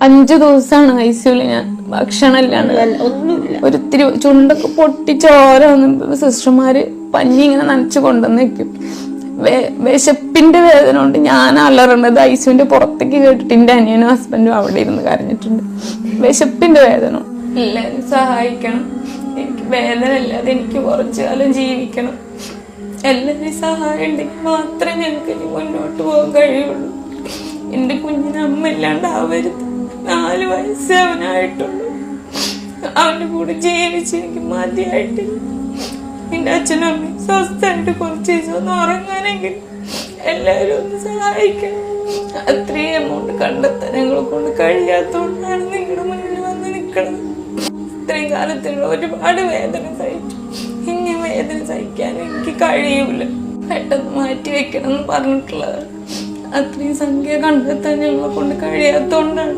5 ദിവസമാണ് ഐസിയുല് ഞാൻ ഭക്ഷണം ഇല്ലാണ്ട്. ഒരിത്തിരി ചുണ്ടൊക്കെ പൊട്ടി ചോര വന്ന് സിസ്റ്റർമാര് പഞ്ഞി ഇങ്ങനെ നനച്ചു കൊണ്ടുവന്ന് വെക്കും. വിശപ്പിന്റെ വേദന കൊണ്ട് ഞാൻ അലറേണ്ടത് ഐസിയുന്റെ പുറത്തേക്ക് കേട്ടിട്ട് എന്റെ അനിയനും ഹസ്ബൻഡും അവിടെ ഇരുന്ന് കരഞ്ഞിട്ടുണ്ട്. വിശപ്പിന്റെ വേദന. എല്ലാരും സഹായിക്കണം, എനിക്ക് വേദന ഇല്ലാതെ എനിക്ക് കുറച്ചു കാലം ജീവിക്കണം. എല്ലാവരും സഹായം ഉണ്ടെങ്കിൽ മാത്രമേ ഞങ്ങൾക്ക് ഇനി മുന്നോട്ട് പോകാൻ കഴിയുള്ളൂ. എന്റെ കുഞ്ഞിന് അമ്മ ഇല്ലാണ്ടാവരുത്. 4 വയസ്സേ അവനായിട്ടുള്ളൂ. അവന്റെ കൂടെ ജീവിച്ച് എനിക്ക് മതിയായിട്ടില്ല. എന്റെ അച്ഛനും അമ്മയും സ്വസ്ഥമായിട്ട് കുറച്ച് ദിവസം ഒന്ന് ഉറങ്ങാനെങ്കിൽ എല്ലാവരും ഒന്ന് സഹായിക്കണം. അത്രയും എമൗണ്ട് കണ്ടെത്താൻ ഞങ്ങളെ കൊണ്ട് കഴിയാത്തതുകൊണ്ടാണ് നിങ്ങളുടെ മുന്നിൽ വന്ന് നിൽക്കുന്നത്. ഇത്രയും കാലത്തുള്ള ഒരുപാട് വേദന സഹിച്ചു. ഇനി വേദന സഹിക്കാൻ എനിക്ക് കഴിയൂല. പെട്ടെന്ന് മാറ്റി വെക്കണം എന്ന് പറഞ്ഞിട്ടുള്ളത്. അത്രയും സംഖ്യ കണ്ടെത്താൻ ഞങ്ങളെ കൊണ്ട് കഴിയാത്തതുകൊണ്ടാണ്.